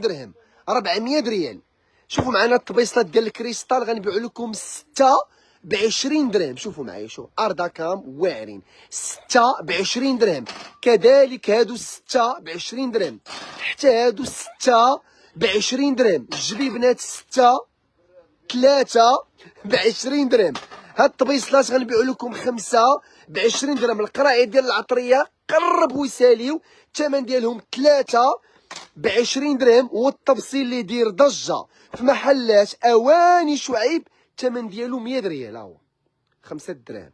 درهم 400 ريال. شوفوا معنا الطبيصلات ديال الكريستال غنبيعوا لكم 6 ب20 درهم. شوفوا معايا، شوف ارداكام واعرين 6 ب20 درهم. كذلك هادو 6 ب20 درهم، حتى هادو 6 ب20 درهم. الجبيبنات 6 3 ب20 درهم. هاد الطبيصلات غنبيعوا لكم 5 ب20 درهم. القراعي ديال العطريه قربوا يساليو، الثمن ديالهم 3 ب20 درهم. والتبصيل اللي يدير ضجه في محلات اواني شعيب الثمن ديالو 100 ريال، ها هو 5 دراهم.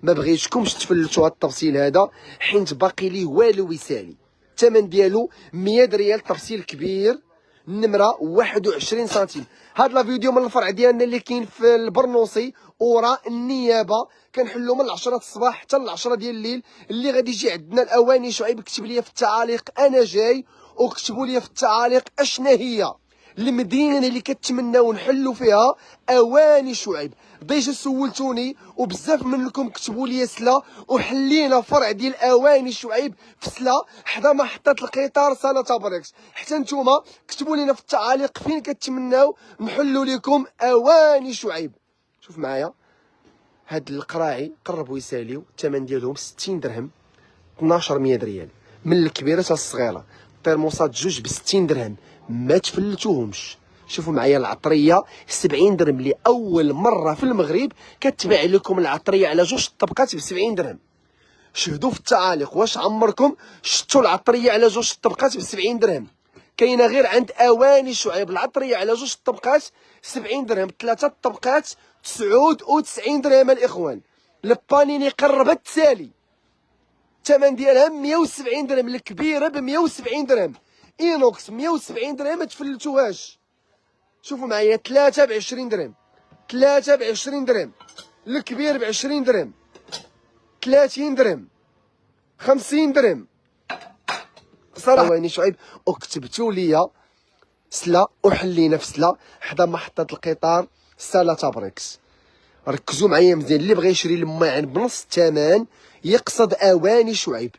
ما بغيتكمش تفلتوا هاد التبصيل هذا حيت باقي ليه والو يسالي. الثمن ديالو 100 ريال، تبصيل كبير النمره 21 سنتيم. هاد لا فيديو من الفرع ديالنا اللي كاين في البرنوصي وراء النيابه، كنحلو من 10 الصباح حتى ل 10 ديال الليل. اللي غادي يجي عندنا الاواني شعيب كتب لي في التعاليق انا جاي، وكتبوا لي في التعاليق اشنا هي المدينه اللي كتمناو نحلوا فيها اواني شعيب. ديجا سولتوني وبزاف منكم كتبوا لي سلا، وحلينا فرع ديال اواني شعيب في سلا حدا محطه القطار سنه بريكس. حتى نتوما كتبوا لينا في التعاليق فين كتمناو نحلوا لكم اواني شعيب. شوف معايا هاد القراعي قربوا يساليو، الثمن ديالهم 60 درهم 1200 ريال، من الكبيره حتى الصغيره. ترموسات جوج ب 60 درهم، ما تفلتوهمش. شوفوا معايا العطريه 70 درهم، لاول مره في المغرب كتباع لكم العطريه على جوج طبقات ب 70 درهم. شهدوا في التعاليق واش عمركم شفتوا العطريه على جوج طبقات ب 70 درهم. كاينه غير عند اواني شعيب العطريه على جوج طبقات 70 درهم، ثلاثه طبقات 99 درهم الاخوان. البانيني قربت تسالي، الثمن ديالها 170 درهم، الكبيره ب 170 درهم، اينوكس 170 درهم، ما تفلتوهاش. شوفوا معايا 3 ب20 درهم، 3 ب20 درهم، الكبير ب20 درهم، 30 درهم، 50 درهم. صراحه واني شعيب وكتبتوا ليا سلا وحلينا في سلا حدا محطه القطار سالا تابريكس. ركزوا معايا مزيان، اللي بغى يشري الماعن بنص الثمن يقصد اواني شعيب.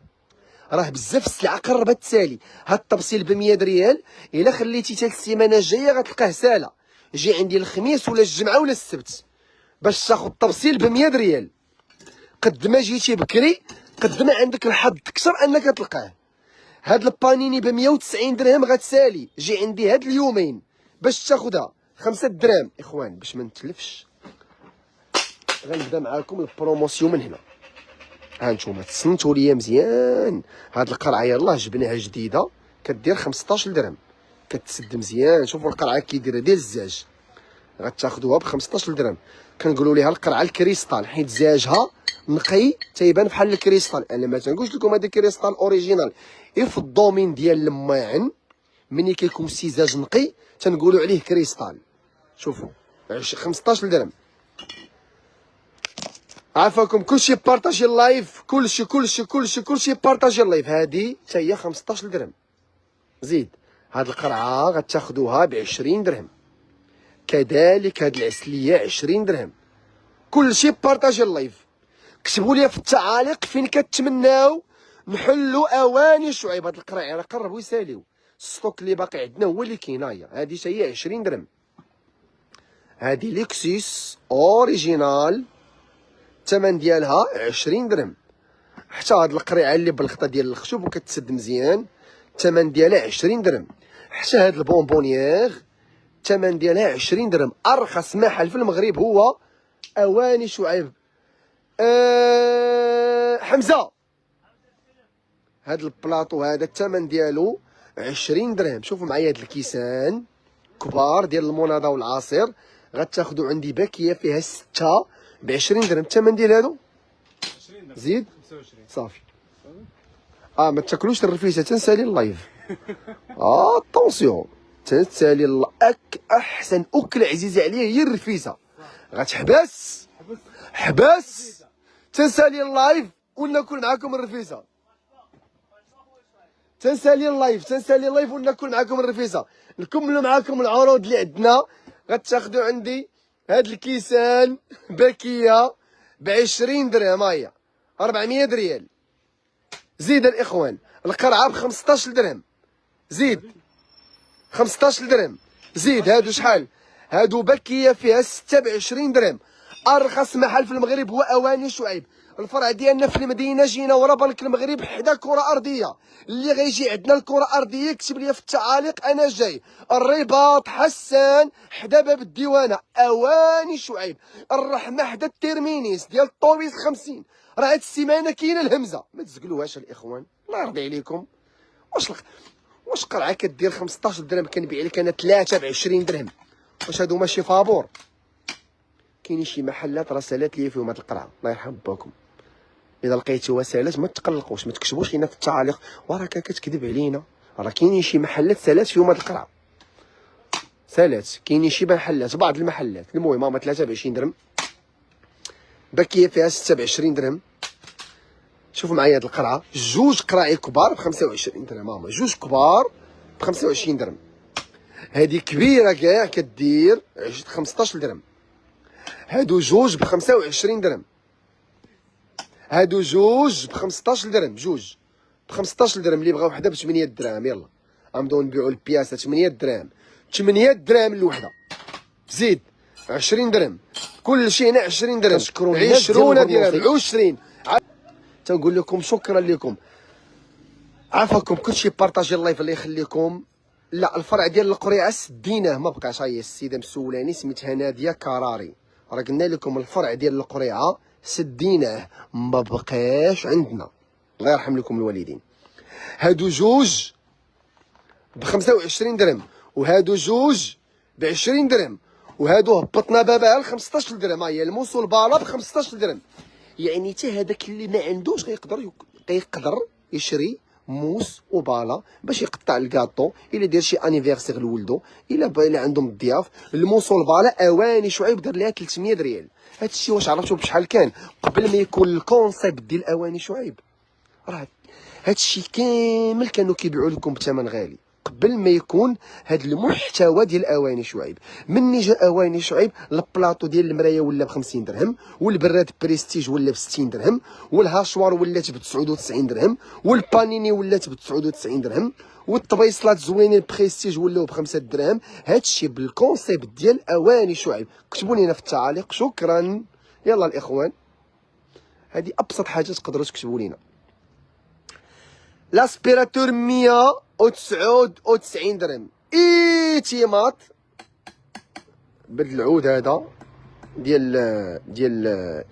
راه بزاف السلعه قربت تسالي. هاد التبصيل ب 100 ريال الا خليتي حتى السيمانه الجايه غتلقاه سالا. جي عندي الخميس ولا الجمعه ولا السبت باش تاخذ التبصيل ب 100 ريال. قد ما جيتي بكري قد ما عندك الحظ اكثر انك تلقاه. هاد البانيني ب 190 درهم غتسالي، جي عندي هاد اليومين باش تاخذها 5 دراهم. اخوان باش ما نتلفش غنبدا معاكم البروموسيون من هنا. ها نتوما تصنتوا ليا مزيان. هاد القرعه يلاه جبناها جديده كدير 15 درهم، كتسد مزيان. شوفوا القرعه كي دايره ديال الزاج، غتاخذوها ب 15 درهم. كنقولوا ليها القرعه الكريستال حيت زاجها نقي تيبان بحال الكريستال. انا ما تنقولش لكم هذا كريستال اوريجينال. في الدومين ديال الماعن ملي كيكون سيزاج نقي تنقولوا عليه كريستال. شوفوا 15 درهم. عافاكم كلشي بارطاجي اللايف، كلشي بارطاجي اللايف. هادي حتى هي 15 درهم. زيد هاد القرعه غتاخذوها ب 20 درهم، كذلك هاد العسليه 20 درهم. كلشي بارطاجي اللايف. كتبوا لي في التعاليق فين كتمناو نحلوا اواني شعيب. هاد القراعي راه قربوا يساليو، الستوك اللي باقي عندنا هو اللي كاين. هادي حتى هي 20 درهم. هادي ليكسيس اوريجينال الثمن ديالها 20 درهم. حتى هاد القريعه اللي بالخطه ديال الخشب وكتسد مزيان الثمن ديالها 20 درهم. حتى هاد البونبونيير الثمن ديالها 20 درهم. ارخص محل في المغرب هو اواني شعيب. حمزه هاد البلاطو هذا الثمن ديالو 20 درهم. شوفوا معايا هاد الكيسان كبار ديال المناضه والعصير غتاخذوا عندي باكيه فيها 6 ب 20 درهم. الثمن ديال هادو 20 درهم زيد 25 صافي. ما تاكلوش الرفيسه تنسالي اللايف. طونسيون تنسالي احسن اكله عزيزه عليا هي الرفيسه. غتحبس حبس تنسالي اللايف وناكل معاكم الرفيسه. تنسالي اللايف وناكل معاكم الرفيسه. نكملوا معاكم العروض اللي عندنا. غتاخذوا عندي هاد الكيسان باكيه ب 20 درهم، هي 400 ريال. زيد الاخوان القرعه ب 15 درهم، زيد 15 درهم. زيد هادو شحال؟ هادو بكيه فيها 26 درهم. ارخص محل في المغرب هو اواني شعيب. الفرع ديالنا في المدينه، جينا ورا بنك المغرب حدا كره ارضيه. اللي غيجي عندنا الكره ارضيه يكتب لي في التعاليق انا جاي. الرباط حسان حدا باب الديوانه، اواني شعيب. الرحمه حدا التيرمينيس ديال الطوبيس 50. راه هاد السيمانه كاينه الهمزه، ما تزقلوهاش الاخوان الله يرضي عليكم. واش قرعه كدير 15 درهم كنبيع لك انا 3 ب 20 درهم؟ واش هادو ماشي فابور؟ كاينين شي محلات راه سالات لي فيهم هاد القرعه، الله يرحم باكم. اذا لقيتوها سالات ما تقلقوش، ما تكتبوش لينا في التعاليق وراك كتكذب علينا. راه كاينين شي محلات سالات فيهم هاد القرعه، سالات. كاينين شي محلات، بعض المحلات. المهم هما 3 ب 20 درهم، باكيه فيها 6 ب 20 درهم. شوفوا معايا هاد القرعه، جوج قراعي كبار ب 25 درهم. هما جوج كبار ب 25 درهم. هادي كبيره كاع كدير 15 درهم. هادو جوج ب 25 درهم. هادو جوج ب 15 درهم. جوج ب 15 درهم. اللي بغا وحده ب 8 دراهم. يلا غنبداو نبيعو البياسه 8 دراهم. 8 دراهم الوحده. زيد 20 درهم. كلشي هنا 20 درهم. 20 درهم 20. تنقول لكم شكرا لكم، عافاكم. كلشي بارطاجي اللايف الله يخليكم. لا الفرع ديال القريعه سديناه ما بقاش. هي السيده مسولاني سميتها ناديه كراري، راه قلنا لكم الفرع ديال القريعه سديناه ما بقاش عندنا، الله يرحم لكم الوالدين. هادو جوج ب 25 درهم وهادو جوج ب 20 درهم وهادو هبطنا بابها ل 15 درهم. هي الموس والبالا ب 15 درهم. يعني حتى هذاك اللي ما عندوش غيقدر يشري موس وبالا باش يقطع الكاطو الا دار شي انيفرسير لولدو، الا عندهم الضياف. الموس والبالا اواني شعيب دار ليها 300 ريال. هادشي واش عرفتوا بشحال كان قبل ما يكون الكونسيبت ديال اواني شعيب؟ راه هادشي كامل كانوا كيبيعوا لكم بثمن غالي قبل ما يكون هاد المحتوى ديال اواني شعيب. مني جا اواني شعيب البلاطو ديال المرايه ولا ب 50 درهم، والبراد بريستيج ولا ب 60 درهم، والهاشوار ولات ب 99 درهم، والبانيني ولات ب 99 درهم، والطبيصلات زوينين بريستيج ولاو ب 5 دراهم. هادشي بالكونسيبت ديال اواني شعيب. كتبوا لينا في التعاليق شكرا. يلا الاخوان هادي ابسط حاجه تقدروا تكتبوا لينا. لاسبيراتور 199 درهم. ايتيمات بالعود هذا ديال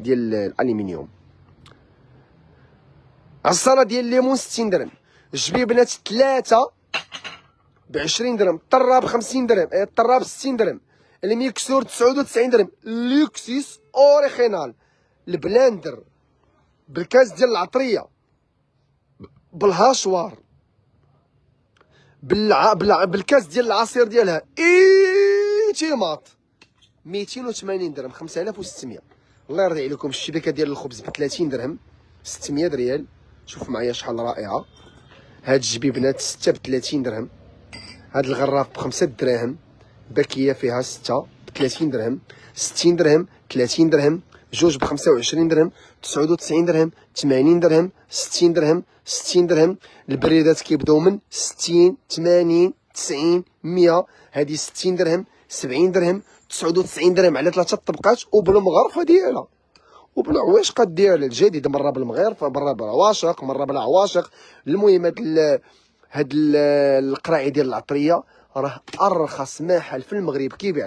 الالومنيوم. عصاره ديال الليمون 60 درهم. الجبيبنات 3 ب 20 درهم. الطرا ب 50 درهم. الطرا ب 60 درهم. الميكسور 99 درهم. لوكسيس اوريجينال. البلاندر بالكاس ديال العطريه بالهاشوار بالكاس ديال العصير ديالها ايتيمات 280 درهم. 5600. الله يرضي عليكم. الشبكه ديال الخبز ب 30 درهم 600 ريال. شوفوا معايا شحال رائعه. هاد الجبيبنات 6 ب 30 درهم. هاد الغراف ب 5 دراهم. باكيه فيها 6 ب 30 درهم. 60 درهم 30 درهم. جوج ب 25 درهم. 99 درهم 80 درهم 60 درهم 60 درهم. البريدات كيبداو من 60 80 90 100. هادي 60 درهم 70 درهم 99 درهم على 3 طبقات وبالمغرفه ديالها وبالعواشقات ديالها الجديده. مره بالمغرفه مره بالعواشق مره بالعواشق. المهم هاد القراعي ديال العطريه راه ارخص محل في المغرب كيبيع